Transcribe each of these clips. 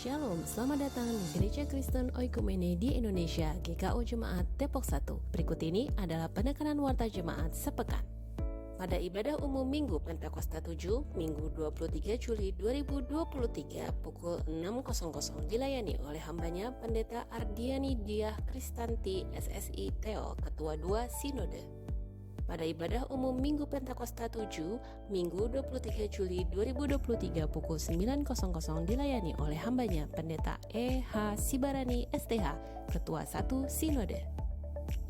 Shalom, selamat datang di Gereja Kristen Oikumene di Indonesia, GKO Jemaat Depok 1. Berikut ini adalah penekanan warta jemaat sepekan. Pada ibadah umum Minggu Pentakosta 7, Minggu 23 Juli 2023 pukul 6.00 dilayani oleh hambanya Pendeta Ardiani Diah Kristanti SSI Theo, Ketua 2 Sinode. Pada ibadah umum Minggu Pentakosta 7, Minggu 23 Juli 2023 pukul 9.00 dilayani oleh hambanya Pendeta E.H. Sibarani STH, Ketua 1 Sinode.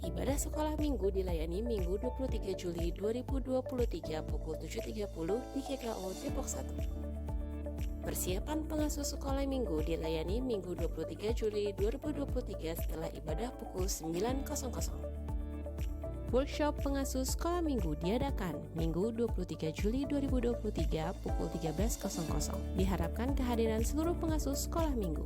Ibadah sekolah minggu dilayani Minggu 23 Juli 2023 pukul 7.30 di GKO Depok 1. Persiapan pengasuh sekolah minggu dilayani Minggu 23 Juli 2023 setelah ibadah pukul 9.00. Workshop pengasuh sekolah minggu diadakan Minggu 23 Juli 2023 pukul 13.00. Diharapkan kehadiran seluruh pengasuh sekolah minggu.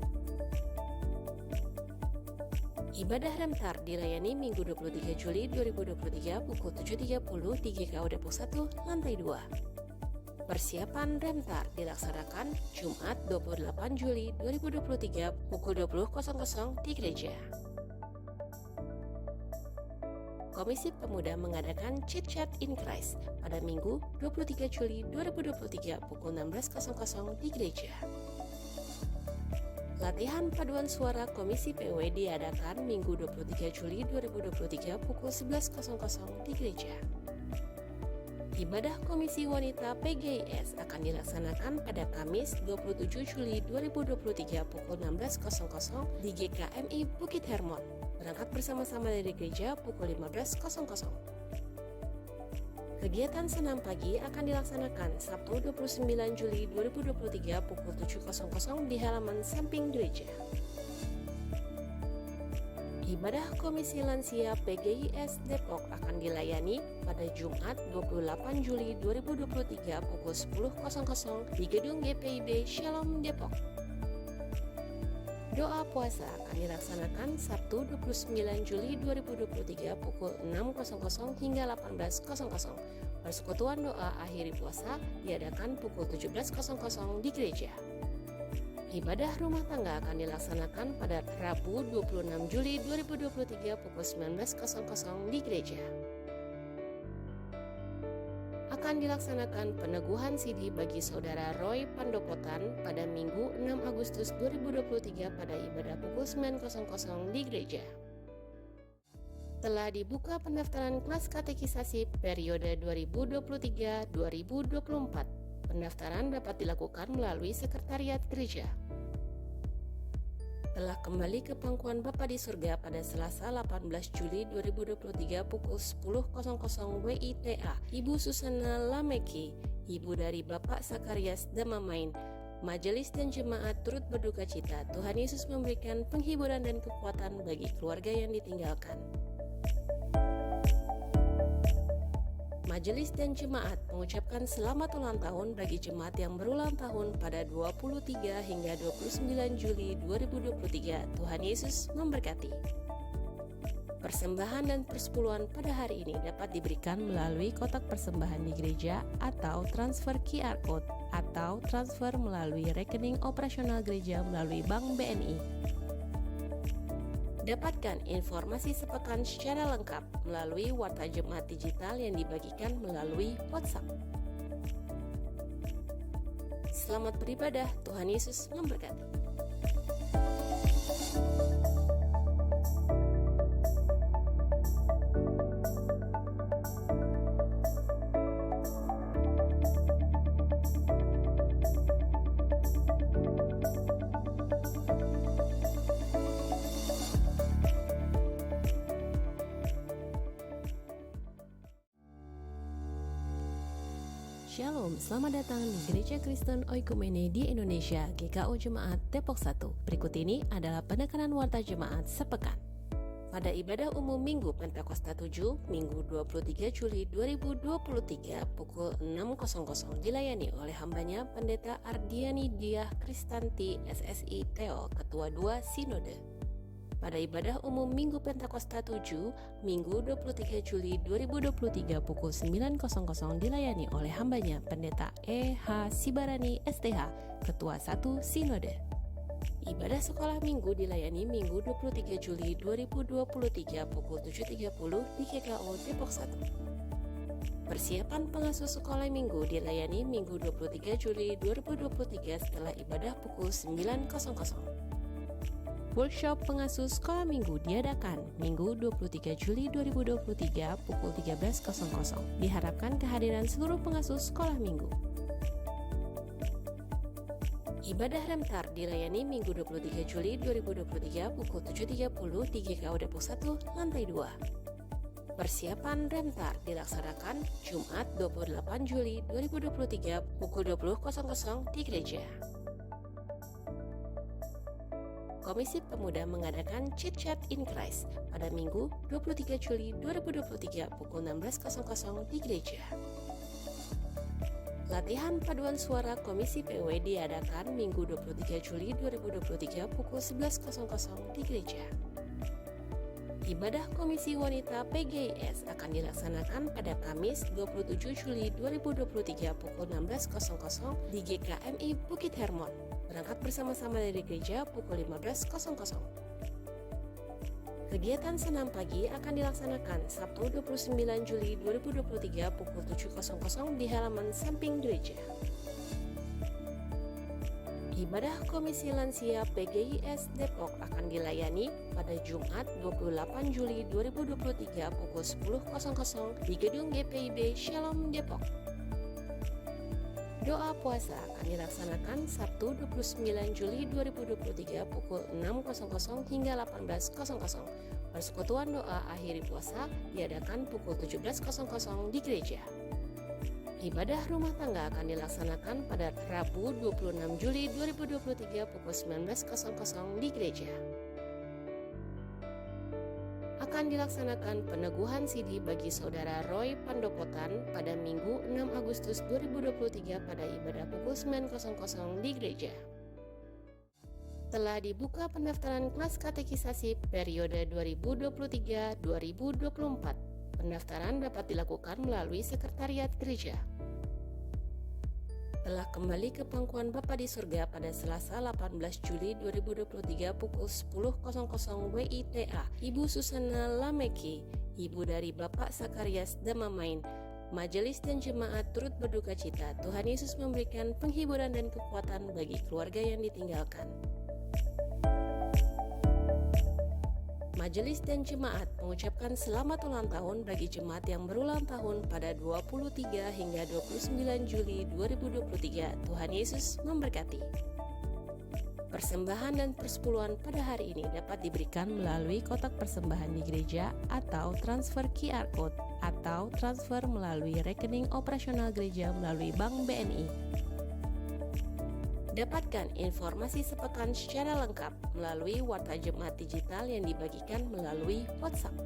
Ibadah Remtar dilayani Minggu 23 Juli 2023 pukul 7.30 di GKO Depok 1, lantai 2. Persiapan Remtar dilaksanakan Jumat 28 Juli 2023 pukul 20.00 di gereja. Komisi Pemuda mengadakan Chit Chat in Christ pada Minggu 23 Juli 2023 pukul 16.00 di gereja. Latihan paduan suara Komisi PW diadakan Minggu 23 Juli 2023 pukul 11.00 di gereja. Ibadah Komisi Wanita PGIS akan dilaksanakan pada Kamis 27 Juli 2023 pukul 16.00 di GKMI Bukit Hermon. Berangkat bersama-sama dari gereja pukul 15.00. Kegiatan senam pagi akan dilaksanakan Sabtu 29 Juli 2023 pukul 7.00 di halaman samping gereja. Ibadah Komisi Lansia PGIS Depok akan dilayani pada Jumat 28 Juli 2023 pukul 10.00 di gedung GPIB Shalom Depok. Doa puasa akan dilaksanakan Sabtu 29 Juli 2023 pukul 6.00 hingga 18.00. Persekutuan doa akhiri puasa diadakan pukul 17.00 di gereja. Ibadah rumah tangga akan dilaksanakan pada Rabu 26 Juli 2023 pukul 19.00 di gereja. Akan dilaksanakan peneguhan CD bagi saudara Roy Pandopotan pada Minggu 6 Agustus 2023 pada ibadah pukul 9.00 di gereja. Telah dibuka pendaftaran kelas katekisasi periode 2023-2024. Pendaftaran dapat dilakukan melalui sekretariat gereja. Telah kembali ke pangkuan Bapa di surga pada Selasa 18 Juli 2023 pukul 10.00 WITA, Ibu Susana Lameki, ibu dari Bapak Sakarias Damamain. Majelis dan jemaat turut berduka cita. Tuhan Yesus memberikan penghiburan dan kekuatan bagi keluarga yang ditinggalkan. Majelis dan jemaat mengucapkan selamat ulang tahun bagi jemaat yang berulang tahun pada 23 hingga 29 Juli 2023. Tuhan Yesus memberkati. Persembahan dan persepuluhan pada hari ini dapat diberikan melalui kotak persembahan di gereja atau transfer QR Code atau transfer melalui rekening operasional gereja melalui Bank BNI. Dapatkan informasi sepekan secara lengkap melalui warta jemaat digital yang dibagikan melalui WhatsApp. Selamat beribadah, Tuhan Yesus memberkati. Shalom, selamat datang di Gereja Kristen Oikumene di Indonesia, GKO Jemaat Depok 1. Berikut ini adalah penekanan warta jemaat sepekan. Pada ibadah umum Minggu Pentakosta 7, Minggu 23 Juli 2023 pukul 6.00 dilayani oleh hambanya Pendeta Ardiani Diah Kristanti SSI Theo, Ketua 2 Sinode. Pada ibadah umum Minggu Pentakosta 7, Minggu 23 Juli 2023 pukul 9.00 dilayani oleh hambanya Pendeta E.H. Sibarani STH, Ketua 1 Sinode. Ibadah sekolah minggu dilayani Minggu 23 Juli 2023 pukul 7.30 di GKO Depok 1. Persiapan pengasuh sekolah minggu dilayani Minggu 23 Juli 2023 setelah ibadah pukul 9.00. Workshop pengasuh sekolah minggu diadakan Minggu 23 Juli 2023 pukul 13.00. Diharapkan kehadiran seluruh pengasuh sekolah minggu. Ibadah Remtar dilayani Minggu 23 Juli 2023 pukul 7.30 di GKO Depok 1, lantai 2. Persiapan Remtar dilaksanakan Jumat 28 Juli 2023 pukul 20.00 di gereja. Komisi Pemuda mengadakan Chit Chat in Christ pada Minggu 23 Juli 2023 pukul 16.00 di gereja. Latihan paduan suara Komisi PW diadakan Minggu 23 Juli 2023 pukul 11.00 di gereja. Ibadah Komisi Wanita PGIS akan dilaksanakan pada Kamis 27 Juli 2023 pukul 16.00 di GKMI Bukit Hermon. Berangkat bersama-sama dari gereja pukul 15.00. Kegiatan senam pagi akan dilaksanakan Sabtu 29 Juli 2023 pukul 7.00 di halaman samping gereja. Ibadah Komisi Lansia PGIS Depok akan dilayani pada Jumat 28 Juli 2023 pukul 10.00 di gedung GPIB Shalom Depok. Doa puasa akan dilaksanakan Sabtu 29 Juli 2023 pukul 6.00 hingga 18.00. Persekutuan doa akhiri puasa diadakan pukul 17.00 di gereja. Ibadah rumah tangga akan dilaksanakan pada Rabu 26 Juli 2023 pukul 19.00 di gereja. Akan dilaksanakan peneguhan CD bagi saudara Roy Pandopotan pada Minggu 6 Agustus 2023 pada ibadah pukul 9.00 di gereja. Telah dibuka pendaftaran kelas katekisasi periode 2023-2024. Pendaftaran dapat dilakukan melalui Sekretariat Gereja. Telah kembali ke pangkuan Bapa di Surga pada Selasa 18 Juli 2023 pukul 10.00 WITA, Ibu Susana Lameki, Ibu dari Bapak Sakarias Damamain. Majelis dan jemaat turut berduka cita. Tuhan Yesus memberikan penghiburan dan kekuatan bagi keluarga yang ditinggalkan. Majelis dan jemaat mengucapkan selamat ulang tahun bagi jemaat yang berulang tahun pada 23 hingga 29 Juli 2023. Tuhan Yesus memberkati. Persembahan dan persepuluhan pada hari ini dapat diberikan melalui kotak persembahan di gereja atau transfer QR Code atau transfer melalui rekening operasional gereja melalui Bank BNI. Dapatkan informasi sepekan secara lengkap melalui Warta Jemaat Digital yang dibagikan melalui WhatsApp.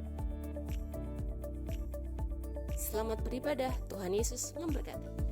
Selamat beribadah, Tuhan Yesus memberkati.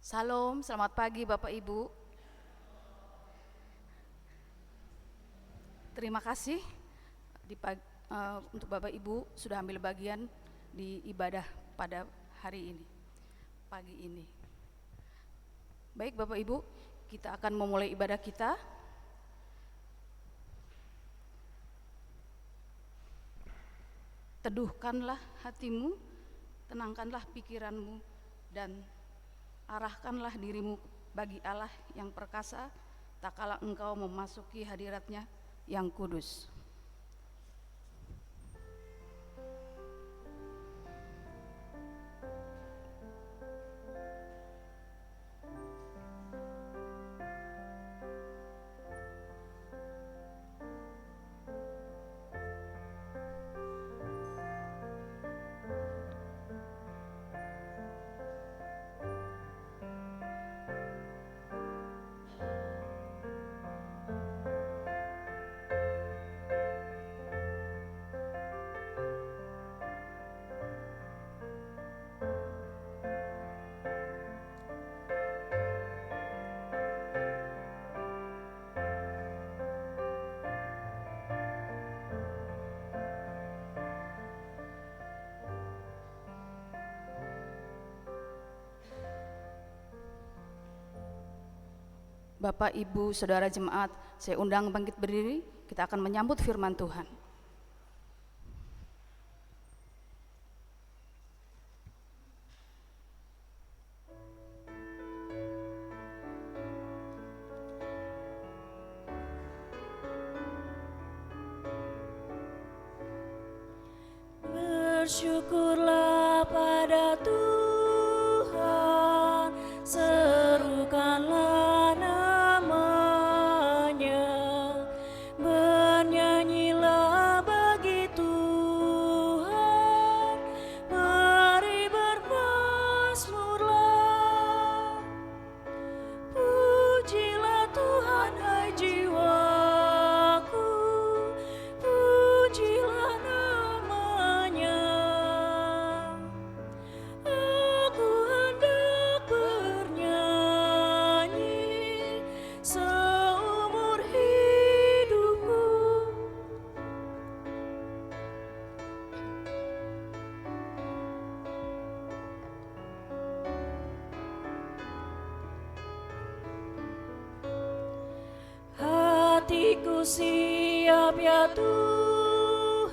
Salam, selamat pagi Bapak Ibu. Terima kasih untuk Bapak Ibu sudah ambil bagian di ibadah pada hari ini, pagi ini. Baik Bapak Ibu, kita akan memulai ibadah kita. Teduhkanlah hatimu, tenangkanlah pikiranmu, dan arahkanlah dirimu bagi Allah yang perkasa, tak kala engkau memasuki hadirat-Nya yang kudus. Bapak, Ibu, Saudara Jemaat, saya undang bangkit berdiri, kita akan menyambut firman Tuhan. Bersyukurlah pada Tuhan, serukanlah namanya, bernyanyilah bagi Tuhan, mari bermazmurlah. Pujilah Tuhan hai jiwaku, pujilah namanya. Aku hendak bernyanyi seumur hidupku. Hatiku siap ya Tuhan,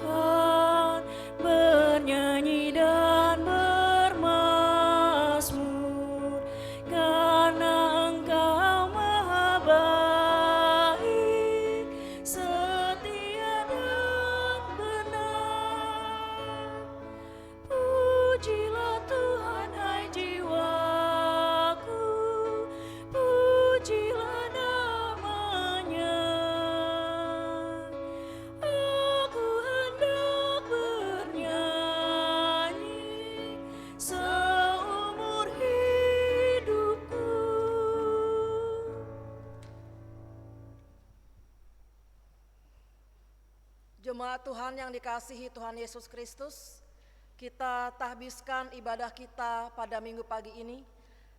bernyanyi dan bermazmur, karena Engkau maha baik, setia dan benar. Pujilah Tuhan hai jiwaku, pujilah namanya. Aku hendak bernyanyi seumur hidupku. Jemaat Tuhan yang dikasihi Tuhan Yesus Kristus, kita tahbiskan ibadah kita pada minggu pagi ini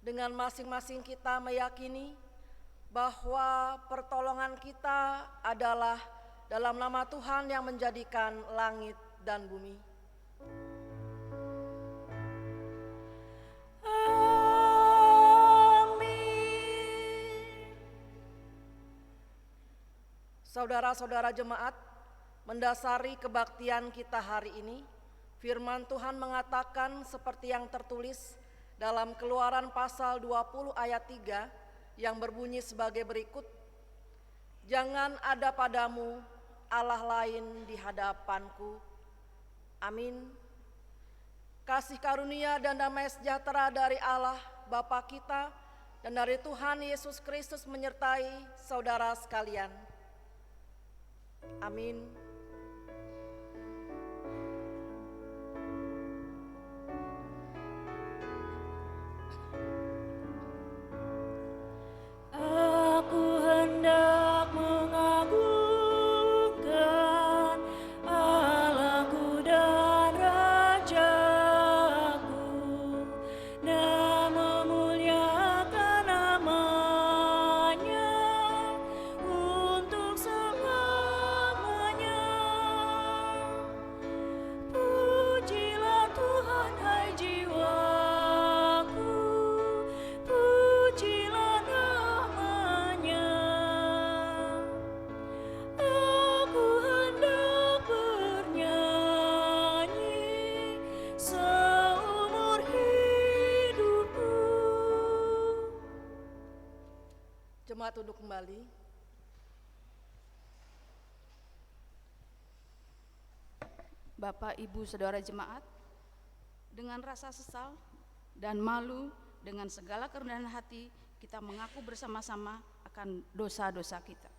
dengan masing-masing kita meyakini bahwa pertolongan kita adalah dalam nama Tuhan yang menjadikan langit dan bumi. Amin. Saudara-saudara jemaat, mendasari kebaktian kita hari ini, firman Tuhan mengatakan seperti yang tertulis dalam Keluaran pasal 20 ayat 3 yang berbunyi sebagai berikut. Jangan ada padamu Allah lain di hadapanku. Amin. Kasih karunia dan damai sejahtera dari Allah Bapa kita dan dari Tuhan Yesus Kristus menyertai saudara sekalian. Amin. Aku hendak mengagungkan Allahku dan Rajaku, dan memuliakan Jemaat duduk kembali. Bapak, Ibu, Saudara jemaat, dengan rasa sesal dan malu, dengan segala kerendahan hati, kita mengaku bersama-sama akan dosa-dosa kita.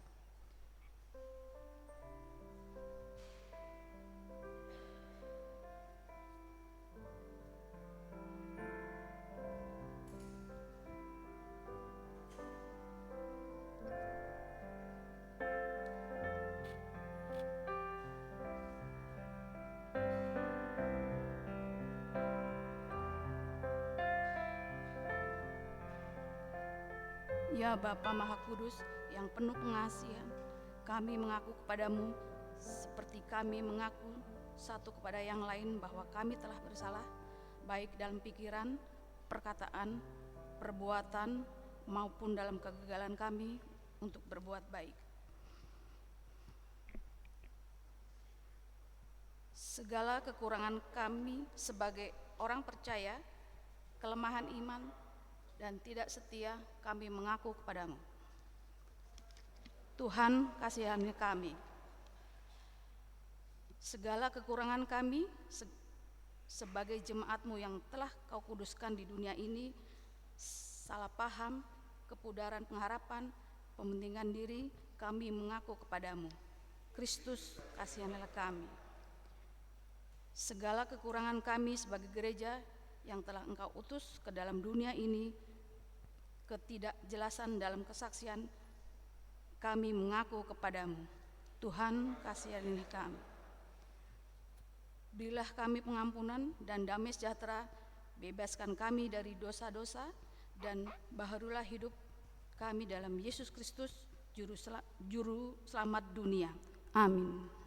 Ya Bapa Maha Kudus yang penuh pengasihan, kami mengaku kepadamu seperti kami mengaku satu kepada yang lain bahwa kami telah bersalah, baik dalam pikiran, perkataan, perbuatan, maupun dalam kegagalan kami untuk berbuat baik. Segala kekurangan kami sebagai orang percaya, kelemahan iman, dan tidak setia kami mengaku kepadamu. Tuhan, kasihani kami. Segala kekurangan kami sebagai jemaat-Mu yang telah Kau kuduskan di dunia ini, salah paham, kepudaran pengharapan, pementingan diri, kami mengaku kepadamu. Kristus, kasihanilah kami. Segala kekurangan kami sebagai gereja yang telah Engkau utus ke dalam dunia ini, ketidakjelasan dalam kesaksian, kami mengaku kepadamu. Tuhan, kasihani kami. Berilah kami pengampunan dan damai sejahtera, bebaskan kami dari dosa-dosa, dan baharulah hidup kami dalam Yesus Kristus, Juru Selamat dunia. Amin.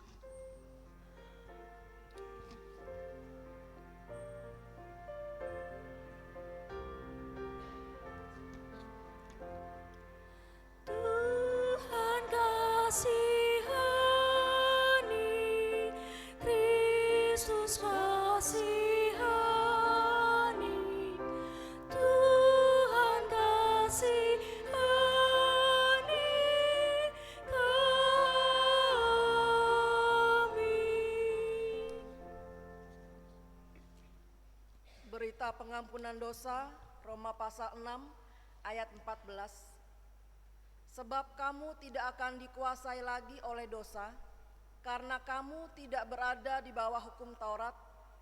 Tuhan kasihani, Kristus kasihani, Tuhan kasihani kami. Berita pengampunan dosa, Roma pasal 6 ayat 14. Sebab kamu tidak akan dikuasai lagi oleh dosa, karena kamu tidak berada di bawah hukum Taurat,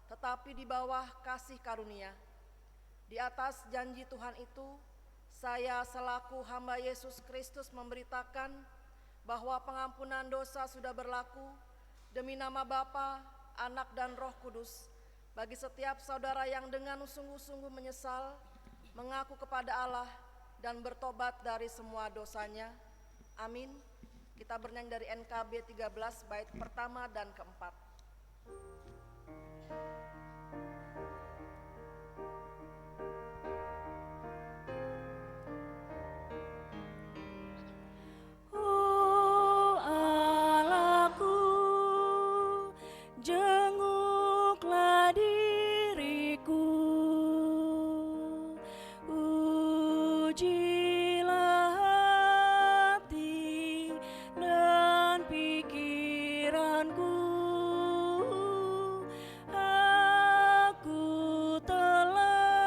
tetapi di bawah kasih karunia. Di atas janji Tuhan itu, saya selaku hamba Yesus Kristus memberitakan bahwa pengampunan dosa sudah berlaku demi nama Bapa, Anak, dan Roh Kudus, bagi setiap saudara yang dengan sungguh-sungguh menyesal, mengaku kepada Allah, dan bertobat dari semua dosanya. Amin. Kita bernyanyi dari NKB 13 bait pertama dan keempat. Oh Allahku, jenguklah diriku, ujilah hati dan pikiranku. Aku telah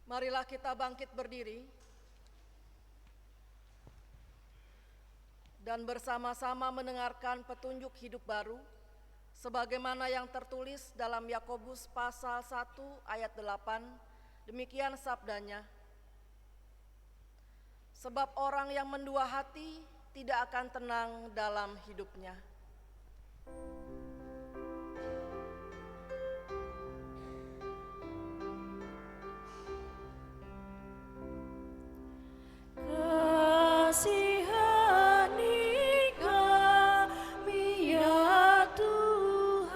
Marilah kita bangkit berdiri dan bersama-sama mendengarkan petunjuk hidup baru sebagaimana yang tertulis dalam Yakobus pasal 1 ayat 8. Demikian sabdanya, sebab orang yang mendua hati tidak akan tenang dalam hidupnya. Kasihani kami ya Tuhan.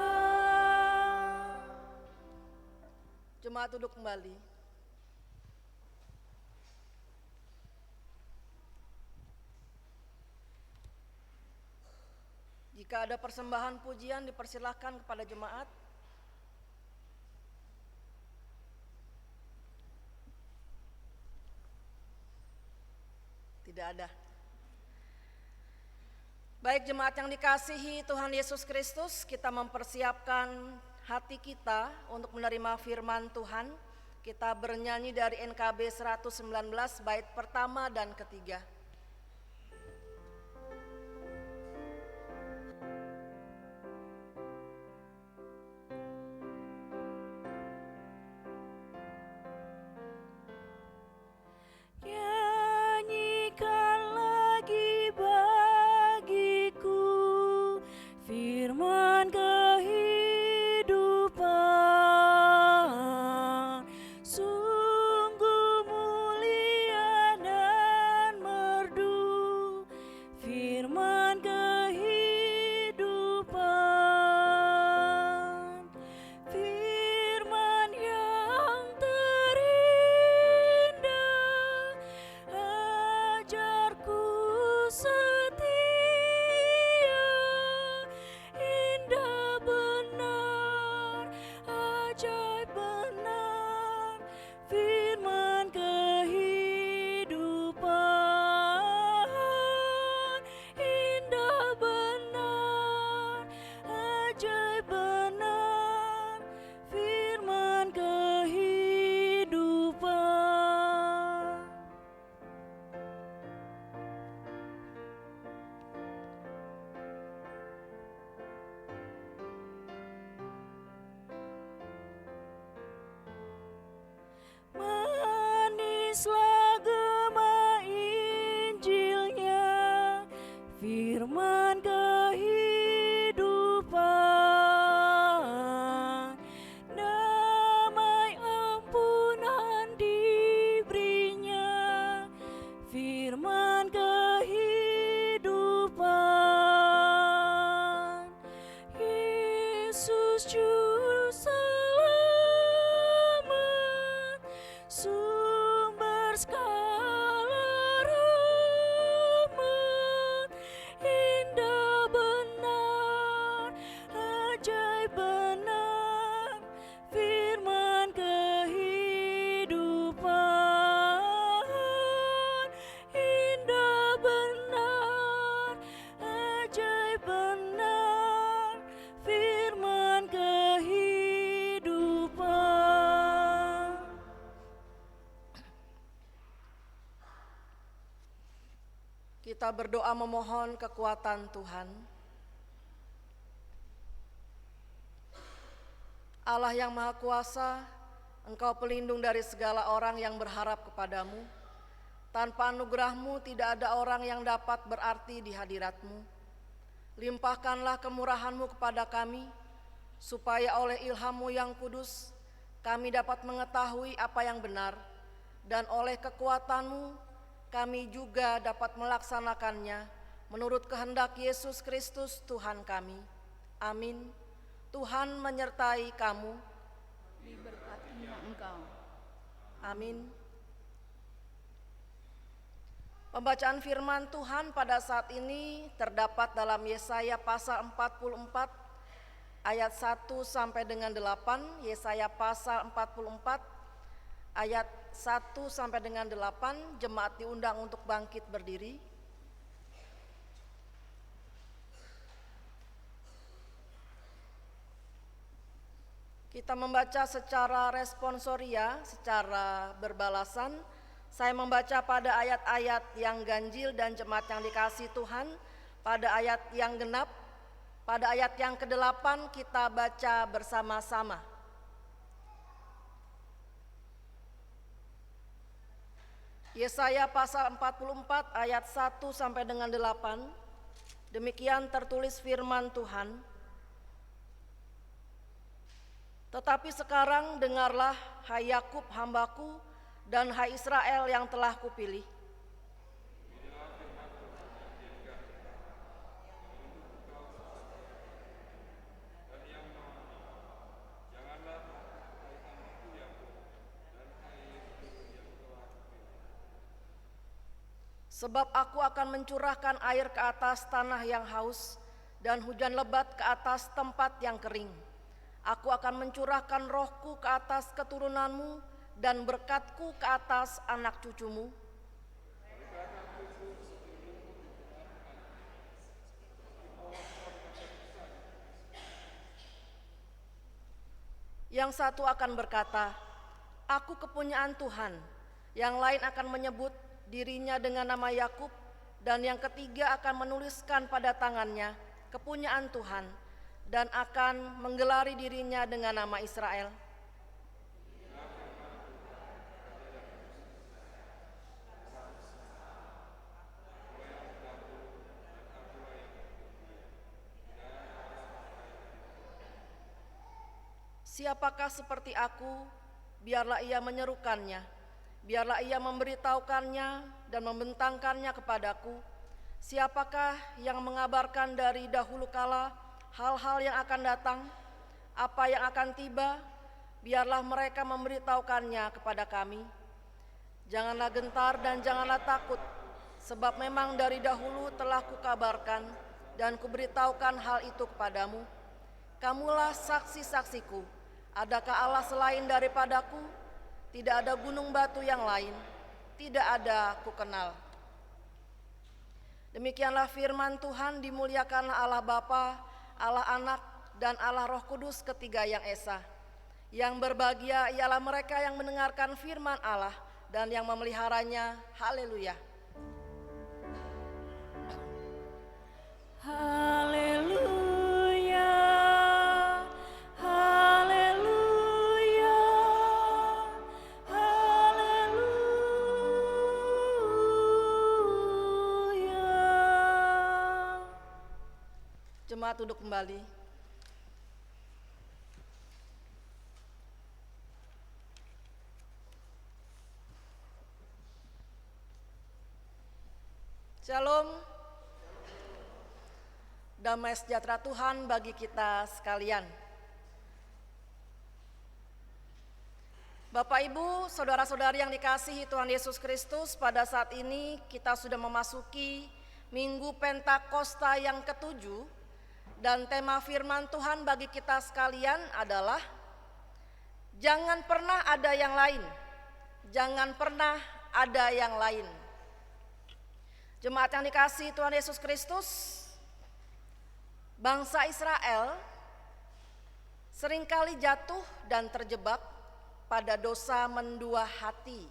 Jemaat duduk kembali. Jika ada persembahan pujian dipersilahkan kepada jemaat. Tidak ada. Baik jemaat yang dikasihi Tuhan Yesus Kristus, kita mempersiapkan hati kita untuk menerima firman Tuhan. Kita bernyanyi dari NKB 119 bait pertama dan ketiga. Nyanyikan lagi bagiku firman kehidupan, sungguh mulia dan merdu firman kehidupan, firman yang terindah, ajarku setia, indah benar, ajaib benar, firman kehidupan, indah benar, ajaib benar, firman kehidupan. Manislah gema Injilnya, firman kehidupan, damai ampunan diberinya, firman kehidupan, Yesus Juru Selamat, sumber segala rahmat, indah benar, ajaib benar, firman kehidupan, indah benar, ajaib benar, firman kehidupan. Kita berdoa memohon kekuatan Tuhan. Allah yang Maha Kuasa, Engkau pelindung dari segala orang yang berharap kepadamu. Tanpa anugerah-Mu tidak ada orang yang dapat berarti di hadirat-Mu. Limpahkanlah kemurahan-Mu kepada kami, supaya oleh ilham-Mu yang kudus, kami dapat mengetahui apa yang benar, dan oleh kekuatan-Mu, kami juga dapat melaksanakannya menurut kehendak Yesus Kristus Tuhan kami. Amin. Tuhan menyertai kamu. Diberkatinya Engkau. Amin. Pembacaan firman Tuhan pada saat ini terdapat dalam Yesaya pasal 44 ayat 1 sampai dengan 8, Yesaya pasal 44 ayat 1 sampai dengan 8. Jemaat diundang untuk bangkit berdiri. Kita membaca secara responsoria, secara berbalasan. Saya membaca pada ayat-ayat yang ganjil dan jemaat yang dikasihi Tuhan, pada ayat yang genap, pada ayat yang ke-8 kita baca bersama-sama. Yesaya pasal 44 ayat 1 sampai dengan 8. Demikian tertulis firman Tuhan. Tetapi sekarang dengarlah, hai Yakub hambaku, dan hai Israel yang telah kupilih. Sebab aku akan mencurahkan air ke atas tanah yang haus, dan hujan lebat ke atas tempat yang kering. Aku akan mencurahkan rohku ke atas keturunanmu, dan berkatku ke atas anak cucumu. Yang satu akan berkata, aku kepunyaan Tuhan. Yang lain akan menyebut dirinya dengan nama Yakub, dan yang ketiga akan menuliskan pada tangannya kepunyaan Tuhan, dan akan menggelari dirinya dengan nama Israel. Siapakah seperti aku, biarlah ia menyerukannya, biarlah ia memberitahukannya dan membentangkannya kepadaku. Siapakah yang mengabarkan dari dahulu kala hal-hal yang akan datang, apa yang akan tiba, biarlah mereka memberitahukannya kepada kami. Janganlah gentar dan janganlah takut, sebab memang dari dahulu telah kukabarkan dan kuberitahukan hal itu kepadamu. Kamulah saksi-saksiku, adakah Allah selain daripadaku? Tidak ada gunung batu yang lain, tidak ada kukenal. Demikianlah firman Tuhan, dimuliakanlah Allah Bapa, Allah Anak, dan Allah Roh Kudus ketiga yang esa. Yang berbahagia ialah mereka yang mendengarkan firman Allah dan yang memeliharanya. Haleluya. Haleluya, haleluya, haleluya. Jemaat duduk kembali. Shalom. Damai sejahtera Tuhan bagi kita sekalian. Bapak Ibu, saudara-saudari yang dikasihi Tuhan Yesus Kristus, pada saat ini kita sudah memasuki Minggu Pentakosta yang ke-7, dan tema firman Tuhan bagi kita sekalian adalah jangan pernah ada yang lain. Jangan pernah ada yang lain. Jemaat yang dikasihi Tuhan Yesus Kristus, bangsa Israel seringkali jatuh dan terjebak pada dosa mendua hati.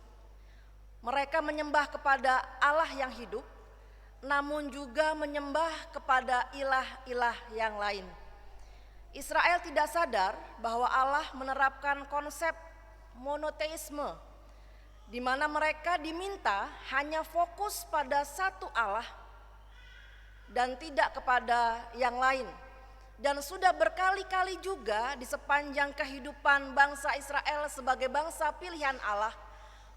Mereka menyembah kepada Allah yang hidup, namun juga menyembah kepada ilah-ilah yang lain. Israel tidak sadar bahwa Allah menerapkan konsep monoteisme, di mana mereka diminta hanya fokus pada satu Allah dan tidak kepada yang lain. Dan sudah berkali-kali juga di sepanjang kehidupan bangsa Israel sebagai bangsa pilihan Allah,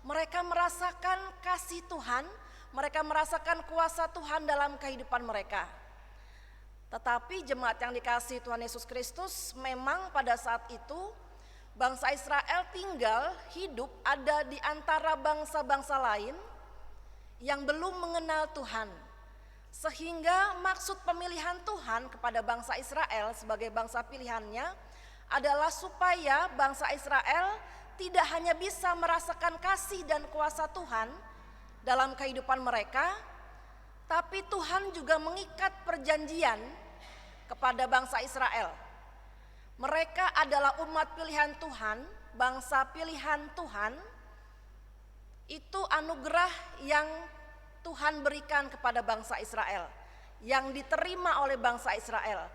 mereka merasakan kasih Tuhan, mereka merasakan kuasa Tuhan dalam kehidupan mereka. Tetapi jemaat yang dikasihi Tuhan Yesus Kristus, memang pada saat itu bangsa Israel tinggal hidup ada di antara bangsa-bangsa lain yang belum mengenal Tuhan. Sehingga maksud pemilihan Tuhan kepada bangsa Israel sebagai bangsa pilihannya adalah supaya bangsa Israel tidak hanya bisa merasakan kasih dan kuasa Tuhan dalam kehidupan mereka, tapi Tuhan juga mengikat perjanjian kepada bangsa Israel, Mereka adalah umat pilihan Tuhan, bangsa pilihan Tuhan. Itu anugerah yang Tuhan berikan kepada bangsa Israel, yang diterima oleh bangsa Israel.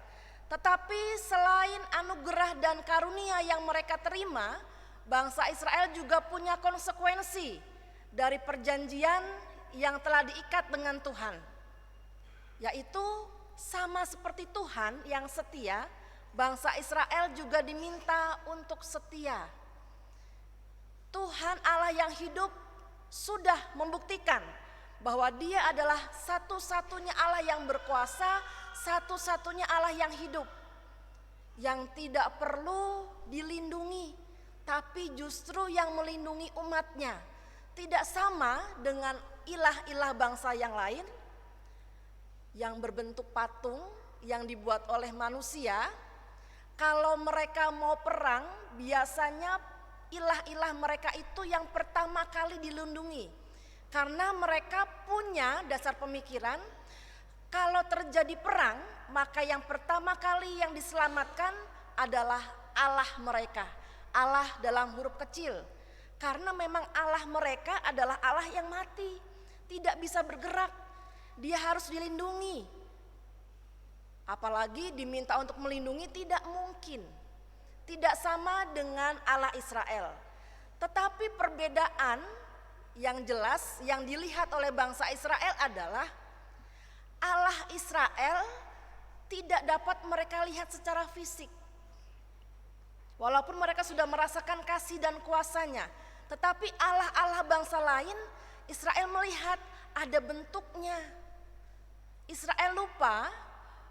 Tetapi selain anugerah dan karunia yang mereka terima, bangsa Israel juga punya konsekuensi dari perjanjian yang telah diikat dengan Tuhan. Yaitu sama seperti Tuhan yang setia, bangsa Israel juga diminta untuk setia. Tuhan Allah yang hidup sudah membuktikan bahwa Dia adalah satu-satunya Allah yang berkuasa, satu-satunya Allah yang hidup, yang tidak perlu dilindungi, tapi justru yang melindungi umatnya. Tidak sama dengan ilah-ilah bangsa yang lain yang berbentuk patung yang dibuat oleh manusia. Kalau mereka mau perang, biasanya ilah-ilah mereka itu yang pertama kali dilindungi, karena mereka punya dasar pemikiran kalau terjadi perang, maka yang pertama kali yang diselamatkan adalah Allah mereka, Allah dalam huruf kecil. Karena memang Allah mereka adalah Allah yang mati, tidak bisa bergerak, Dia harus dilindungi. Apalagi diminta untuk melindungi, tidak mungkin. Tidak sama dengan Allah Israel. Tetapi perbedaan yang jelas yang dilihat oleh bangsa Israel adalah Allah Israel tidak dapat mereka lihat secara fisik. Walaupun mereka sudah merasakan kasih dan kuasanya, tetapi Allah-Allah bangsa lain Israel melihat ada bentuknya. Israel lupa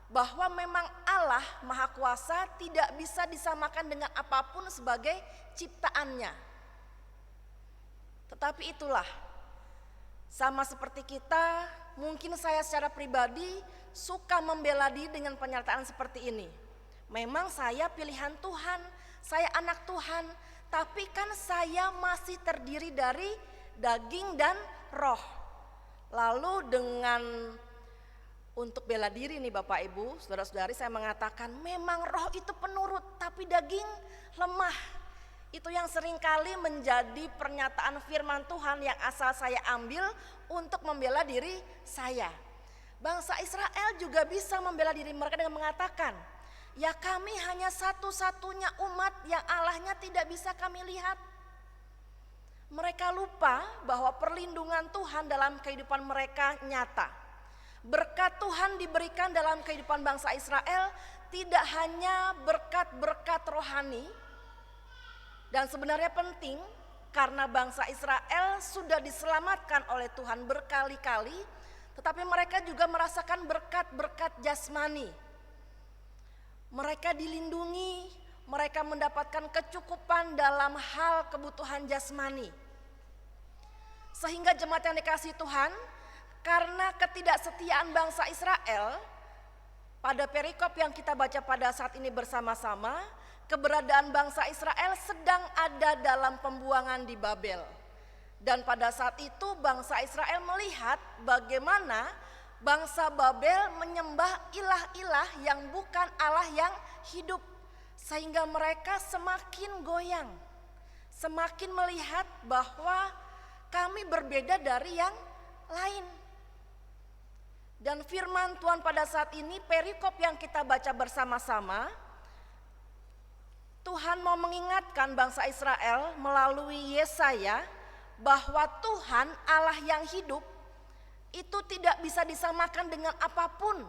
bahwa memang Allah Maha Kuasa tidak bisa disamakan dengan apapun sebagai ciptaannya. Tetapi itulah, sama seperti kita, mungkin saya secara pribadi suka membela diri dengan pernyataan seperti ini. Memang saya pilihan Tuhan, saya anak Tuhan, tapi kan saya masih terdiri dari daging dan roh. Lalu dengan untuk bela diri nih Bapak Ibu, saudara-saudari, saya mengatakan memang roh itu penurut, tapi daging lemah. Itu yang seringkali menjadi pernyataan firman Tuhan yang asal saya ambil untuk membela diri saya. Bangsa Israel juga bisa membela diri mereka dengan mengatakan, ya kami hanya satu-satunya umat yang Allahnya tidak bisa kami lihat. Mereka lupa bahwa perlindungan Tuhan dalam kehidupan mereka nyata. Berkat Tuhan diberikan dalam kehidupan bangsa Israel tidak hanya berkat-berkat rohani, dan sebenarnya penting karena bangsa Israel sudah diselamatkan oleh Tuhan berkali-kali, tetapi mereka juga merasakan berkat-berkat jasmani. Mereka dilindungi, mereka mendapatkan kecukupan dalam hal kebutuhan jasmani. Sehingga jemaat yang dikasihi Tuhan, karena ketidaksetiaan bangsa Israel, pada perikop yang kita baca pada saat ini bersama-sama, keberadaan bangsa Israel sedang ada dalam pembuangan di Babel. Dan pada saat itu bangsa Israel melihat bagaimana bangsa Babel menyembah ilah-ilah yang bukan Allah yang hidup. Sehingga mereka semakin goyang, semakin melihat bahwa kami berbeda dari yang lain. Dan firman Tuhan pada saat ini, perikop yang kita baca bersama-sama, Tuhan mau mengingatkan bangsa Israel melalui Yesaya bahwa Tuhan Allah yang hidup itu tidak bisa disamakan dengan apapun,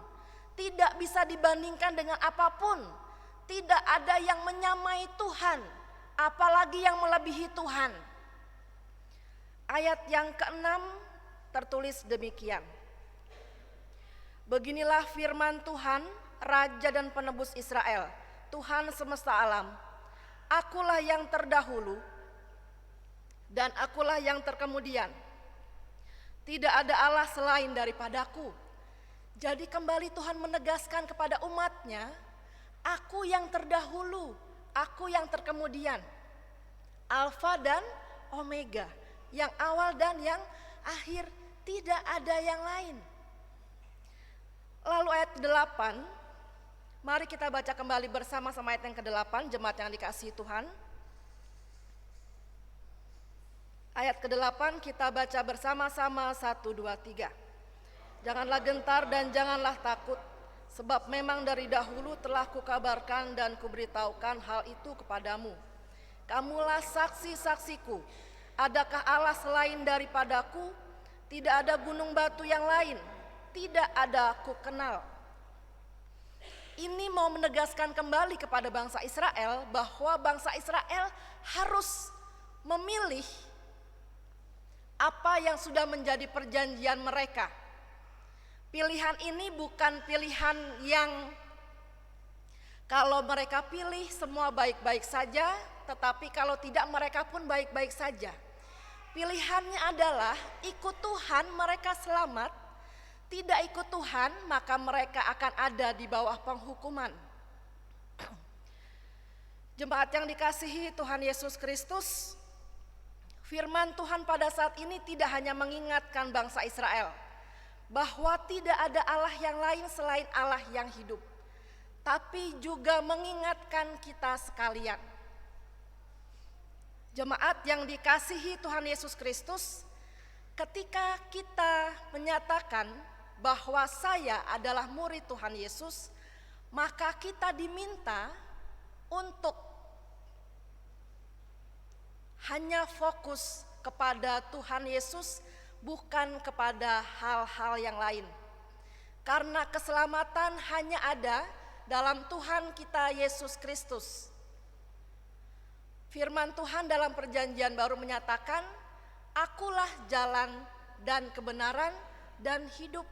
tidak bisa dibandingkan dengan apapun. Tidak ada yang menyamai Tuhan, apalagi yang melebihi Tuhan. Ayat yang ke-6 tertulis demikian. Beginilah firman Tuhan, Raja dan Penebus Israel, Tuhan semesta alam. Akulah yang terdahulu dan akulah yang terkemudian. Tidak ada Allah selain daripadaku. Jadi kembali Tuhan menegaskan kepada umatnya, aku yang terdahulu, aku yang terkemudian. Alfa dan Omega, yang awal dan yang akhir, tidak ada yang lain. Lalu ayat 8, Mari kita baca kembali bersama-sama ayat yang ke-8, jemaat yang dikasihi Tuhan. Ayat ke-8 kita baca bersama-sama 1, 2, 3. Janganlah gentar dan janganlah takut, sebab memang dari dahulu telah kukabarkan dan kuberitahukan hal itu kepadamu. Kamulah saksi-saksiku. Adakah Allah selain daripadaku? Tidak ada gunung batu yang lain, tidak ada ku kenal. Ini mau menegaskan kembali kepada bangsa Israel bahwa bangsa Israel harus memilih apa yang sudah menjadi perjanjian mereka. Pilihan ini bukan pilihan yang kalau mereka pilih semua baik-baik saja, tetapi kalau tidak mereka pun baik-baik saja. Pilihannya adalah ikut Tuhan mereka selamat, tidak ikut Tuhan maka mereka akan ada di bawah penghukuman. Jemaat yang dikasihi Tuhan Yesus Kristus, firman Tuhan pada saat ini tidak hanya mengingatkan bangsa Israel bahwa tidak ada Allah yang lain selain Allah yang hidup, tapi juga mengingatkan kita sekalian. Jemaat yang dikasihi Tuhan Yesus Kristus, ketika kita menyatakan bahwa saya adalah murid Tuhan Yesus, maka kita diminta untuk hanya fokus kepada Tuhan Yesus, bukan kepada hal-hal yang lain. Karena keselamatan hanya ada dalam Tuhan kita Yesus Kristus. Firman Tuhan dalam perjanjian baru menyatakan, akulah jalan dan kebenaran dan hidup.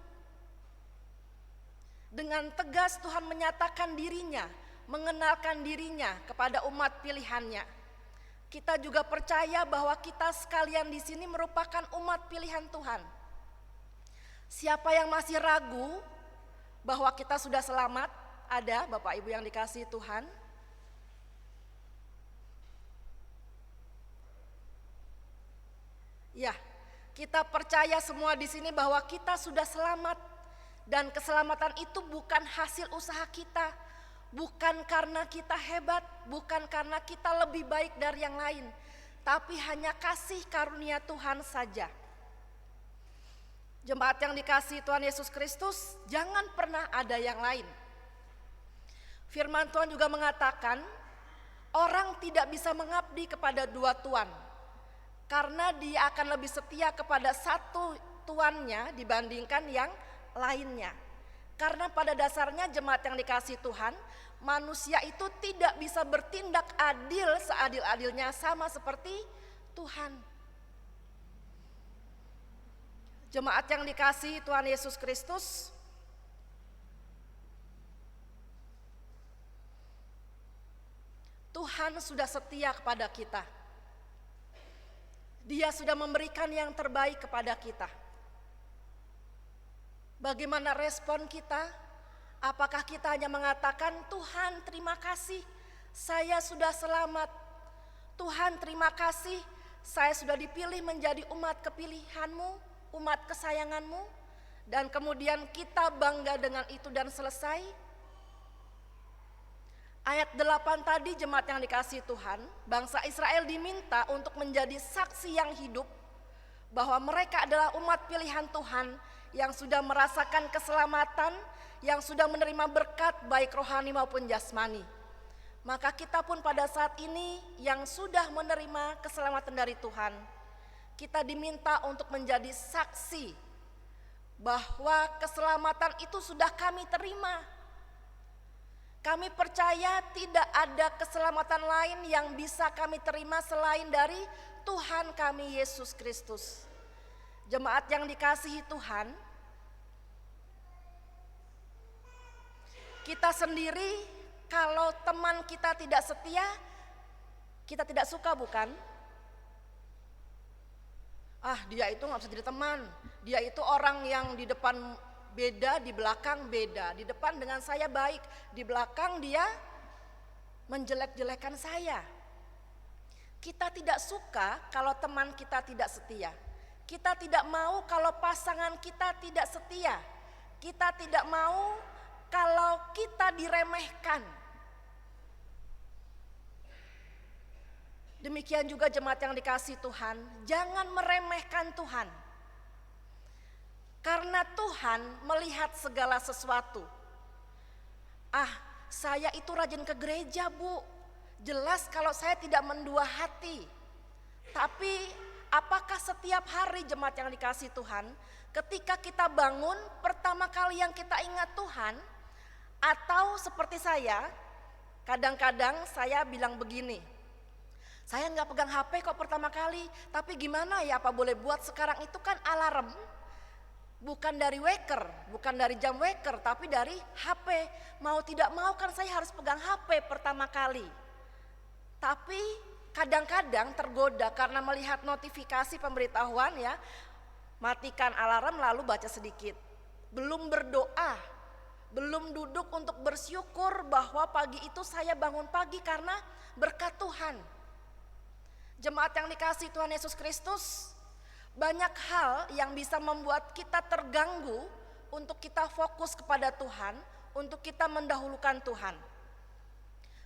Dengan tegas Tuhan menyatakan dirinya, mengenalkan dirinya kepada umat pilihannya. Kita juga percaya bahwa kita sekalian di sini merupakan umat pilihan Tuhan. Siapa yang masih ragu bahwa kita sudah selamat? Ada Bapak Ibu yang dikasihi Tuhan. Ya, kita percaya semua di sini bahwa kita sudah selamat, dan keselamatan itu bukan hasil usaha kita, bukan karena kita hebat, bukan karena kita lebih baik dari yang lain, tapi hanya kasih karunia Tuhan saja. Jemaat yang dikasihi Tuhan Yesus Kristus, jangan pernah ada yang lain. Firman Tuhan juga mengatakan, orang tidak bisa mengabdi kepada dua tuan, karena dia akan lebih setia kepada satu tuannya dibandingkan yang lainnya. Karena pada dasarnya jemaat yang dikasihi Tuhan, manusia itu tidak bisa bertindak adil seadil-adilnya sama seperti Tuhan. Jemaat yang dikasihi Tuhan Yesus Kristus, Tuhan sudah setia kepada kita. Dia sudah memberikan yang terbaik kepada kita. Bagaimana respon kita? Apakah kita hanya mengatakan, Tuhan terima kasih, saya sudah selamat. Tuhan terima kasih, saya sudah dipilih menjadi umat kepilihanmu, umat kesayanganmu. Dan kemudian kita bangga dengan itu dan selesai. Ayat 8 tadi jemaat yang dikasihi Tuhan, bangsa Israel diminta untuk menjadi saksi yang hidup bahwa mereka adalah umat pilihan Tuhan yang sudah merasakan keselamatan, yang sudah menerima berkat baik rohani maupun jasmani. Maka kita pun pada saat ini yang sudah menerima keselamatan dari Tuhan, kita diminta untuk menjadi saksi bahwa keselamatan itu sudah kami terima. Kami percaya tidak ada keselamatan lain yang bisa kami terima selain dari Tuhan kami Yesus Kristus. Jemaat yang dikasihi Tuhan, kita sendiri kalau teman kita tidak setia, kita tidak suka bukan? Ah, dia itu gak bisa jadi teman, dia itu orang yang di depan beda, di belakang beda. Di depan dengan saya baik, di belakang dia menjelek-jelekan saya. Kita tidak suka kalau teman kita tidak setia. Kita tidak mau kalau pasangan kita tidak setia. Kita tidak mau kalau kita diremehkan. Demikian juga jemaat yang dikasihi Tuhan, jangan meremehkan Tuhan. Karena Tuhan melihat segala sesuatu. Saya itu rajin ke gereja, Bu. Jelas kalau saya tidak mendua hati. Tapi apakah setiap hari jemaat yang dikasihi Tuhan, ketika kita bangun, pertama kali yang kita ingat Tuhan? Atau seperti saya, kadang-kadang saya bilang begini, saya nggak pegang HP kok pertama kali, tapi gimana ya, apa boleh buat sekarang itu kan alarm, bukan dari waker, bukan dari jam waker, tapi dari HP. Mau tidak mau kan saya harus pegang HP pertama kali. Tapi kadang-kadang tergoda karena melihat notifikasi pemberitahuan ya, matikan alarm lalu baca sedikit. Belum berdoa, belum duduk untuk bersyukur bahwa pagi itu saya bangun pagi karena berkat Tuhan. Jemaat yang dikasihi Tuhan Yesus Kristus, banyak hal yang bisa membuat kita terganggu untuk kita fokus kepada Tuhan, untuk kita mendahulukan Tuhan.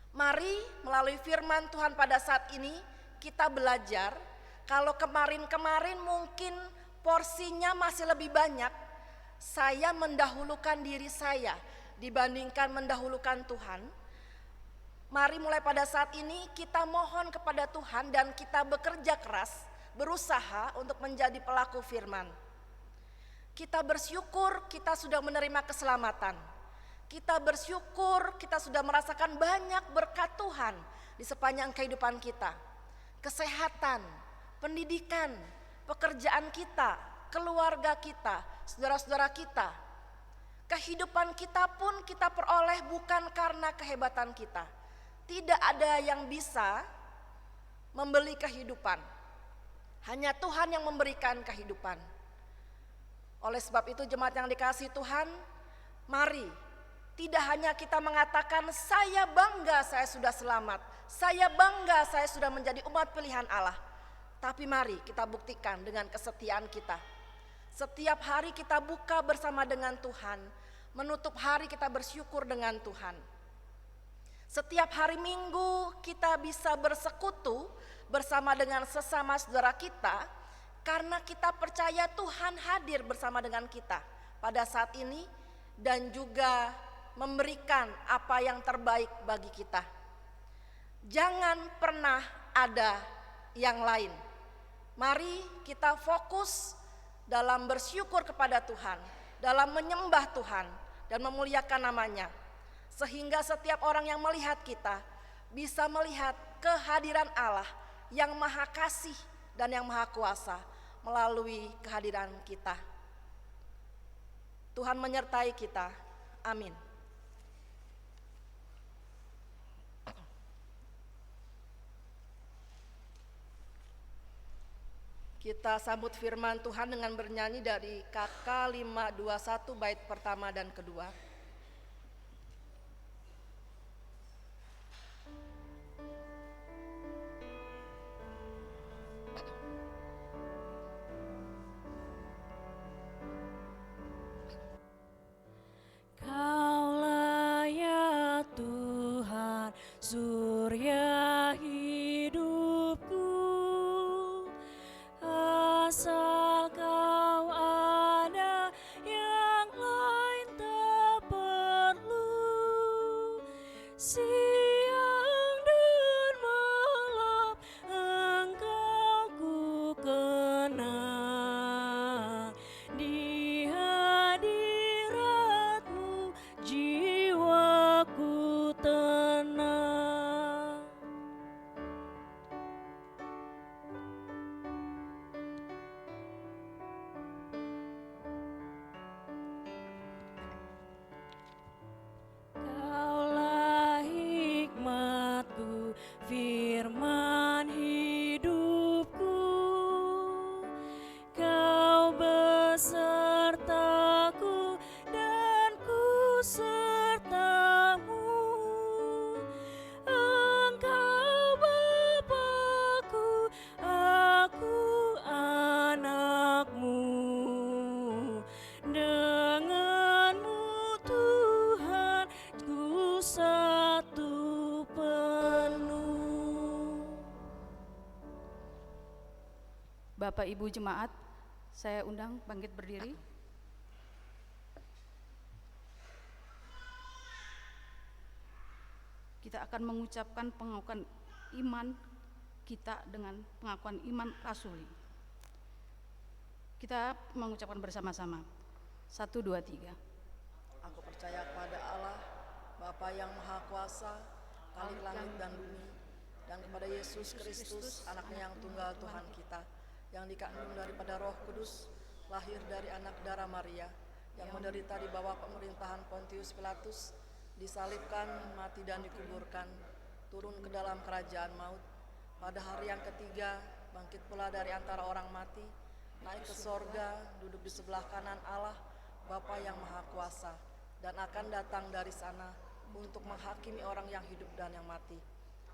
Mari melalui firman Tuhan pada saat ini kita belajar, kalau kemarin-kemarin mungkin porsinya masih lebih banyak, saya mendahulukan diri saya dibandingkan mendahulukan Tuhan. Mari mulai pada saat ini kita mohon kepada Tuhan dan kita bekerja keras, berusaha untuk menjadi pelaku firman. Kita bersyukur kita sudah menerima keselamatan. Kita bersyukur kita sudah merasakan banyak berkat Tuhan di sepanjang kehidupan kita. Kesehatan, pendidikan, pekerjaan kita, keluarga kita, saudara-saudara kita. Kehidupan kita pun kita peroleh bukan karena kehebatan kita. Tidak ada yang bisa membeli kehidupan. Hanya Tuhan yang memberikan kehidupan. Oleh sebab itu jemaat yang dikasihi Tuhan, mari tidak hanya kita mengatakan saya bangga saya sudah selamat, saya bangga saya sudah menjadi umat pilihan Allah. Tapi mari kita buktikan dengan kesetiaan kita. Setiap hari kita buka bersama dengan Tuhan, menutup hari kita bersyukur dengan Tuhan. Setiap hari Minggu kita bisa bersekutu bersama dengan sesama saudara kita karena kita percaya Tuhan hadir bersama dengan kita pada saat ini dan juga memberikan apa yang terbaik bagi kita. Jangan pernah ada yang lain. Mari kita fokus dalam bersyukur kepada Tuhan, dalam menyembah Tuhan dan memuliakan namanya. Sehingga setiap orang yang melihat kita bisa melihat kehadiran Allah yang maha kasih dan yang maha kuasa melalui kehadiran kita. Tuhan menyertai kita. Amin. Kita sambut firman Tuhan dengan bernyanyi dari KK 521 bait pertama dan kedua. Kaulah ya Tuhan, surya hidupku, asal Kau ada yang lain tak Bapak Ibu jemaat, saya undang bangkit berdiri. Kita akan mengucapkan pengakuan iman kita dengan pengakuan iman rasuli. Kita mengucapkan bersama-sama. 1, 2, 3. Aku percaya kepada Allah, Bapa yang Maha Kuasa, Khalik langit dan bumi, dan kepada Yesus Kristus, anaknya yang tunggal Tuhan kita, yang dikandung daripada Roh Kudus, lahir dari anak darah Maria, yang menderita di bawah pemerintahan Pontius Pilatus, disalibkan, mati dan dikuburkan, turun ke dalam kerajaan maut, pada hari yang ketiga bangkit pula dari antara orang mati, naik ke sorga, duduk di sebelah kanan Allah, Bapa yang Maha Kuasa, dan akan datang dari sana untuk menghakimi orang yang hidup dan yang mati.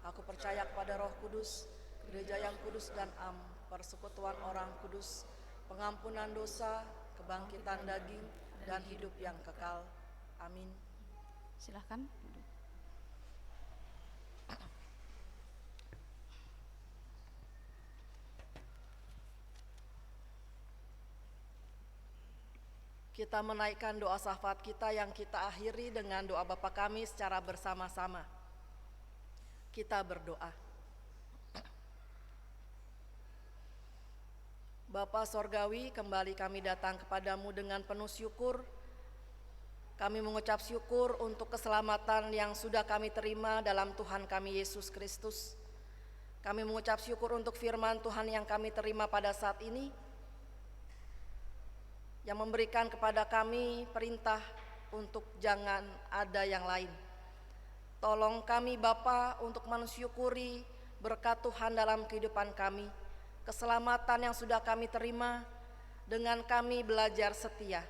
Aku percaya kepada Roh Kudus, gereja yang kudus dan am, persekutuan orang kudus, pengampunan dosa, kebangkitan daging, dan hidup yang kekal. Amin. Silahkan. Kita menaikkan doa syafaat kita yang kita akhiri dengan doa Bapa kami secara bersama-sama. Kita berdoa. Bapa Sorgawi, kembali kami datang kepadamu dengan penuh syukur. Kami mengucap syukur untuk keselamatan yang sudah kami terima dalam Tuhan kami Yesus Kristus. Kami mengucap syukur untuk firman Tuhan yang kami terima pada saat ini, yang memberikan kepada kami perintah untuk jangan ada yang lain. Tolong kami Bapa untuk mensyukuri berkat Tuhan dalam kehidupan kami, keselamatan yang sudah kami terima, dengan kami belajar setia.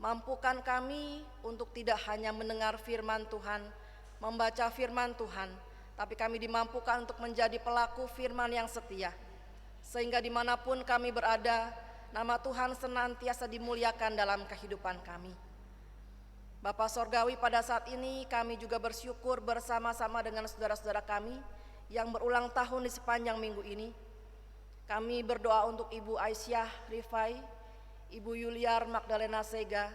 Mampukan kami untuk tidak hanya mendengar firman Tuhan, membaca firman Tuhan, tapi kami dimampukan untuk menjadi pelaku firman yang setia, sehingga dimanapun kami berada, nama Tuhan senantiasa dimuliakan dalam kehidupan kami. Bapa Sorgawi, pada saat ini kami juga bersyukur bersama-sama dengan saudara-saudara kami yang berulang tahun di sepanjang minggu ini. Kami berdoa untuk Ibu Aisyah Rifai, Ibu Yuliar Magdalena Sega,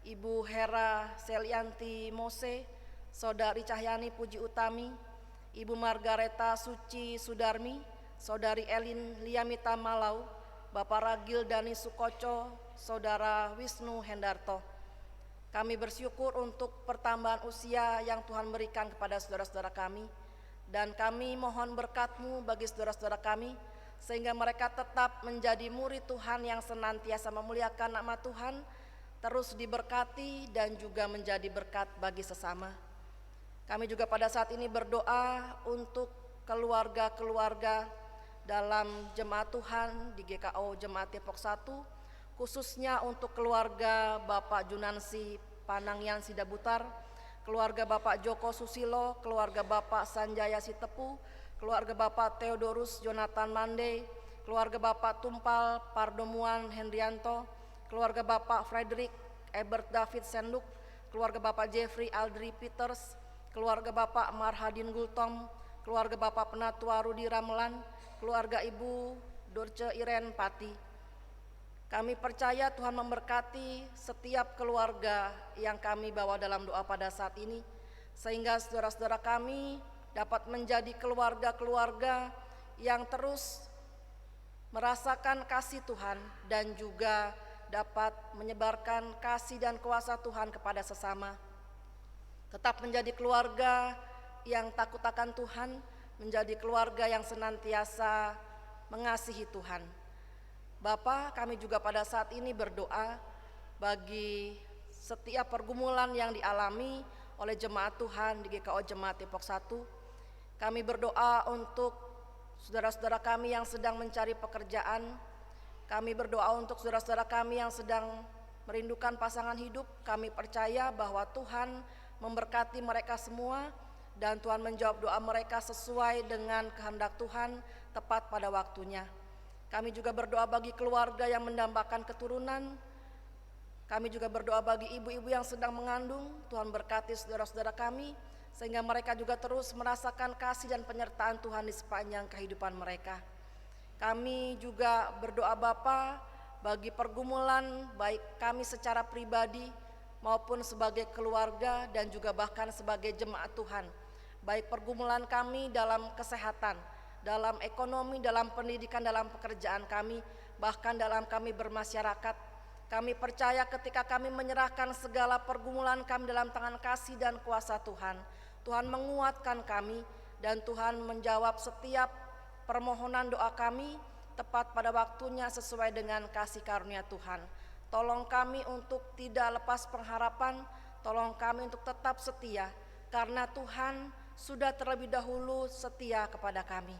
Ibu Hera Selianti Mose, Saudari Cahyani Puji Utami, Ibu Margareta Suci Sudarmi, Saudari Elin Liamita Malau, Bapak Ragil Dani Sukoco, Saudara Wisnu Hendarto. Kami bersyukur untuk pertambahan usia yang Tuhan berikan kepada saudara-saudara kami, dan kami mohon berkat-Mu bagi saudara-saudara kami, sehingga mereka tetap menjadi murid Tuhan yang senantiasa memuliakan nama Tuhan, terus diberkati dan juga menjadi berkat bagi sesama. Kami juga pada saat ini berdoa untuk keluarga-keluarga dalam jemaat Tuhan di GKO Jemaat Depok 1, khususnya untuk keluarga Bapak Junansi Panangyan Sidabutar, keluarga Bapak Joko Susilo, keluarga Bapak Sanjaya Sitepu, keluarga Bapak Theodorus Jonathan Mande, keluarga Bapak Tumpal Pardomuan Hendrianto, keluarga Bapak Frederick Ebert David Senduk, keluarga Bapak Jeffrey Aldri Peters, keluarga Bapak Marhadin Gultom, keluarga Bapak Penatua Rudi Ramelan, keluarga Ibu Dorce Iren Pati. Kami percaya Tuhan memberkati setiap keluarga yang kami bawa dalam doa pada saat ini, sehingga saudara-saudara kami dapat menjadi keluarga-keluarga yang terus merasakan kasih Tuhan dan juga dapat menyebarkan kasih dan kuasa Tuhan kepada sesama. Tetap menjadi keluarga yang takut akan Tuhan, menjadi keluarga yang senantiasa mengasihi Tuhan. Bapa, kami juga pada saat ini berdoa bagi setiap pergumulan yang dialami oleh jemaat Tuhan di GKO Jemaat Depok 1. Kami berdoa untuk saudara-saudara kami yang sedang mencari pekerjaan. Kami berdoa untuk saudara-saudara kami yang sedang merindukan pasangan hidup. Kami percaya bahwa Tuhan memberkati mereka semua dan Tuhan menjawab doa mereka sesuai dengan kehendak Tuhan tepat pada waktunya. Kami juga berdoa bagi keluarga yang mendambakan keturunan. Kami juga berdoa bagi ibu-ibu yang sedang mengandung. Tuhan berkati saudara-saudara kami sehingga mereka juga terus merasakan kasih dan penyertaan Tuhan di sepanjang kehidupan mereka. Kami juga berdoa Bapa bagi pergumulan baik kami secara pribadi maupun sebagai keluarga dan juga bahkan sebagai jemaat Tuhan. Baik pergumulan kami dalam kesehatan, dalam ekonomi, dalam pendidikan, dalam pekerjaan kami, bahkan dalam kami bermasyarakat. Kami percaya ketika kami menyerahkan segala pergumulan kami dalam tangan kasih dan kuasa Tuhan, Tuhan menguatkan kami dan Tuhan menjawab setiap permohonan doa kami tepat pada waktunya sesuai dengan kasih karunia Tuhan. Tolong kami untuk tidak lepas pengharapan, tolong kami untuk tetap setia, karena Tuhan sudah terlebih dahulu setia kepada kami.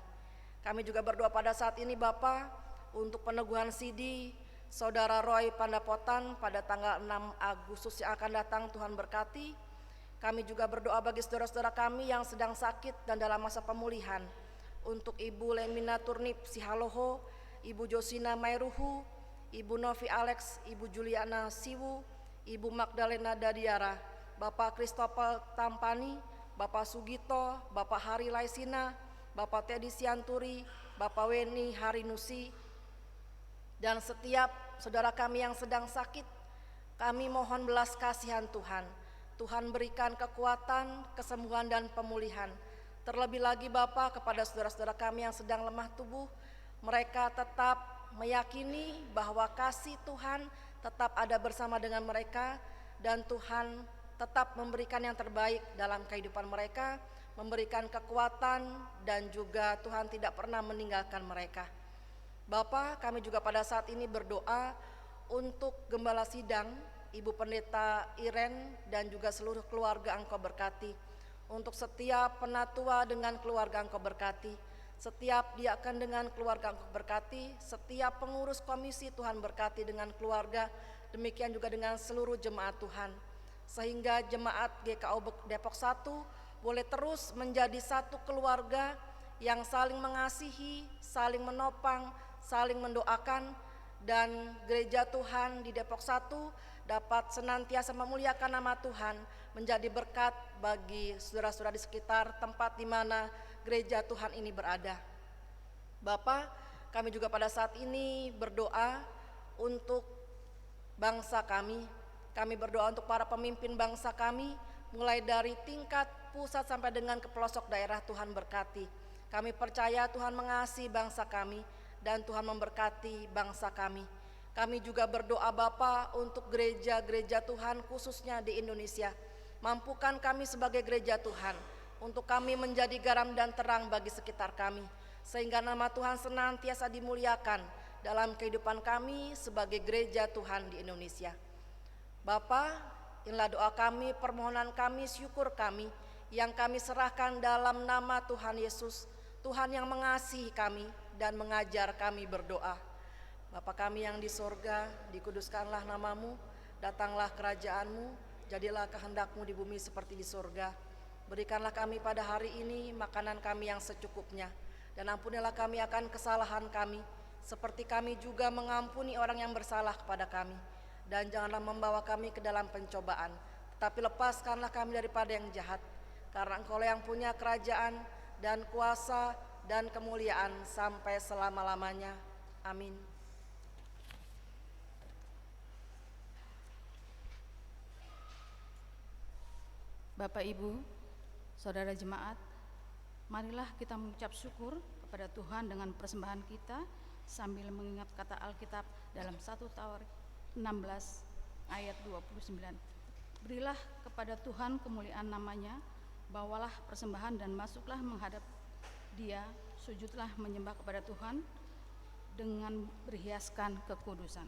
Kami juga berdoa pada saat ini Bapa untuk peneguhan sidi Saudara Roy Pandapotan pada tanggal 6 Agustus yang akan datang. Tuhan berkati. Kami juga berdoa bagi saudara-saudara kami yang sedang sakit dan dalam masa pemulihan. Untuk Ibu Lemina Turnip Sihaloho, Ibu Josina Mairuhu, Ibu Novi Alex, Ibu Juliana Siwu, Ibu Magdalena Dadiara, Bapak Christopher Tampani, Bapak Sugito, Bapak Hari Laisina, Bapak Teddy Sianturi, Bapak Weni Harinusi, dan setiap saudara kami yang sedang sakit. Kami mohon belas kasihan Tuhan. Tuhan berikan kekuatan, kesembuhan dan pemulihan. Terlebih lagi Bapa kepada saudara-saudara kami yang sedang lemah tubuh, mereka tetap meyakini bahwa kasih Tuhan tetap ada bersama dengan mereka dan Tuhan tetap memberikan yang terbaik dalam kehidupan mereka, memberikan kekuatan dan juga Tuhan tidak pernah meninggalkan mereka. Bapa, kami juga pada saat ini berdoa untuk Gembala Sidang, Ibu Pendeta Iren dan juga seluruh keluarga Engkau berkati. Untuk setiap penatua dengan keluarga Engkau berkati, setiap diaken dengan keluarga Engkau berkati, setiap pengurus komisi Tuhan berkati dengan keluarga, demikian juga dengan seluruh jemaat Tuhan. Sehingga jemaat GKO Depok 1 boleh terus menjadi satu keluarga yang saling mengasihi, saling menopang, saling mendoakan, dan gereja Tuhan di Depok 1 dapat senantiasa memuliakan nama Tuhan, menjadi berkat bagi saudara-saudara di sekitar tempat di mana gereja Tuhan ini berada. Bapa, kami juga pada saat ini berdoa untuk bangsa kami. Kami berdoa untuk para pemimpin bangsa kami, mulai dari tingkat pusat sampai dengan ke pelosok daerah. Tuhan berkati. Kami percaya Tuhan mengasihi bangsa kami dan Tuhan memberkati bangsa kami. Kami juga berdoa Bapa untuk gereja-gereja Tuhan khususnya di Indonesia. Mampukan kami sebagai gereja Tuhan untuk kami menjadi garam dan terang bagi sekitar kami, sehingga nama Tuhan senantiasa dimuliakan dalam kehidupan kami sebagai gereja Tuhan di Indonesia. Bapa, inilah doa kami, permohonan kami, syukur kami yang kami serahkan dalam nama Tuhan Yesus, Tuhan yang mengasihi kami dan mengajar kami berdoa. Bapa kami yang di sorga, dikuduskanlah namamu, datanglah kerajaanmu, jadilah kehendakmu di bumi seperti di sorga. Berikanlah kami pada hari ini makanan kami yang secukupnya, dan ampunilah kami akan kesalahan kami, seperti kami juga mengampuni orang yang bersalah kepada kami. Dan janganlah membawa kami ke dalam pencobaan, tetapi lepaskanlah kami daripada yang jahat, karena Engkaulah yang punya kerajaan dan kuasa dan kemuliaan sampai selama-lamanya. Amin. Bapak Ibu, Saudara jemaat, marilah kita mengucap syukur kepada Tuhan dengan persembahan kita sambil mengingat kata Alkitab dalam 1 Tawarik 16 ayat 29. Berilah kepada Tuhan kemuliaan namanya, bawalah persembahan dan masuklah menghadap Dia, sujudlah menyembah kepada Tuhan dengan berhiaskan kekudusan.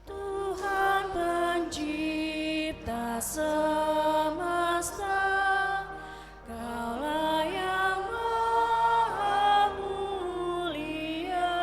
Tuhan pencipta semesta, Kaulah yang maha mulia.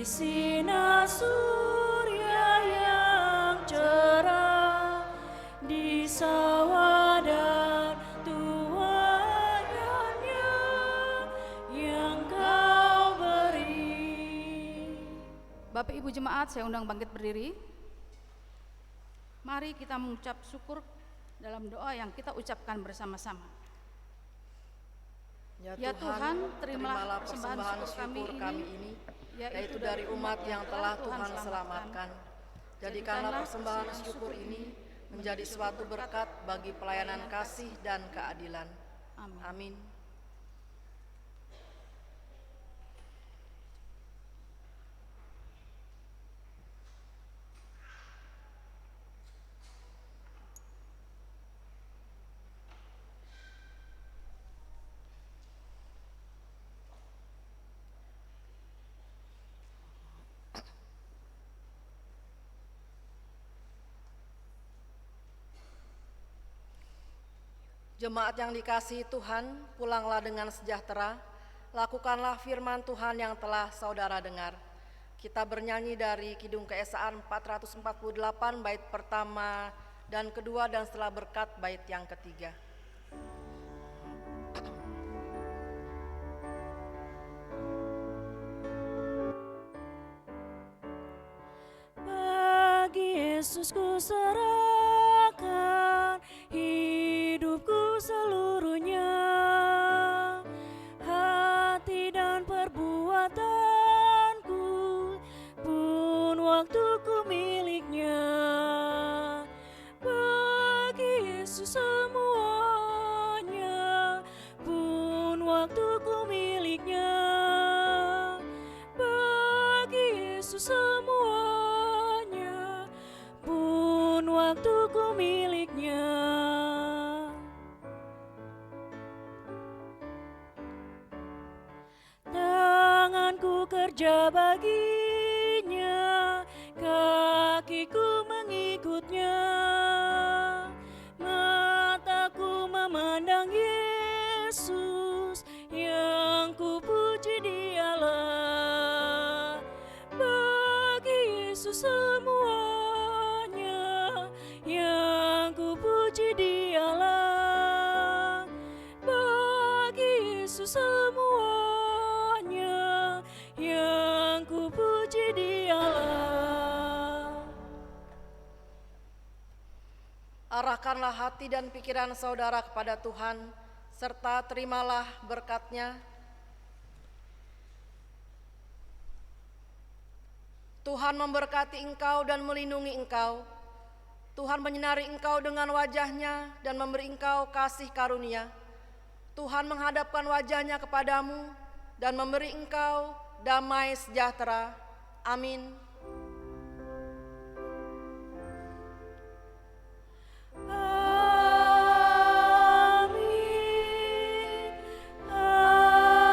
sinar surya yang cerah di sawah dan tuayannya yang kau beri. Bapak Ibu jemaat, saya undang bangkit berdiri. Mari kita mengucap syukur dalam doa yang kita ucapkan bersama-sama. Ya Tuhan, terimalah persembahan syukur kami ini, yaitu dari umat yang telah Tuhan selamatkan. Jadikanlah persembahan syukur ini menjadi suatu berkat bagi pelayanan kasih dan keadilan. Amin. Jemaat yang dikasihi Tuhan, pulanglah dengan sejahtera, lakukanlah firman Tuhan yang telah saudara dengar. Kita bernyanyi dari Kidung Keesaan 448 bait pertama dan kedua, dan setelah berkat bait yang ketiga. Bagi Yesus ku serahkan hidupku seluruhnya, hati dan perbuatanku pun waktuku miliknya. Bagi Yesus semuanya pun waktuku miliknya. Bagi Yesus semuanya pun waktuku miliknya. Tanganku kerja baginya, kakiku mengikutnya, mataku memandang Yesus yang kupuji Dialah. Bagi Yesus semuanya yang kupuji Dialah. Bagi Yesus semuanya yang kupuji Dialah. Arahkanlah hati dan pikiran saudara kepada Tuhan, serta terimalah berkat-Nya. Tuhan memberkati engkau dan melindungi engkau. Tuhan menyinari engkau dengan wajah-Nya dan memberi engkau kasih karunia. Tuhan menghadapkan wajah-Nya kepadamu dan memberi engkau damai sejahtera. Amin. Amin. Amin.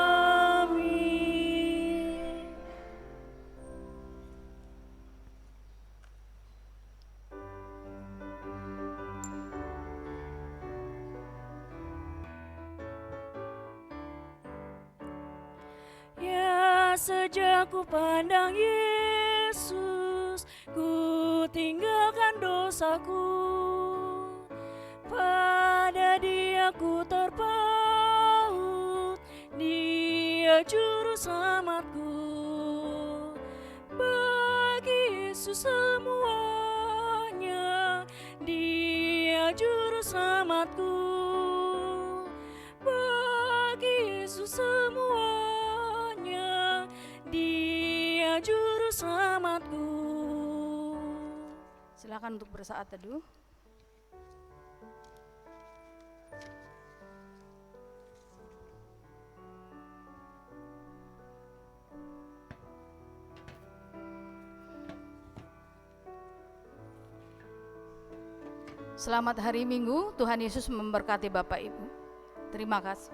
Amin. Ya, sejak ku pandang Yesus, ku tinggalkan dosaku. Pada Dia ku terpaut, Dia juru selamatku. Bagi Yesus semuanya, Dia juru selamatku. Bagi Yesus semuanya, Dia juru selamatku. Silakan untuk bersaat teduh. Selamat hari Minggu, Tuhan Yesus memberkati Bapak Ibu. Terima kasih.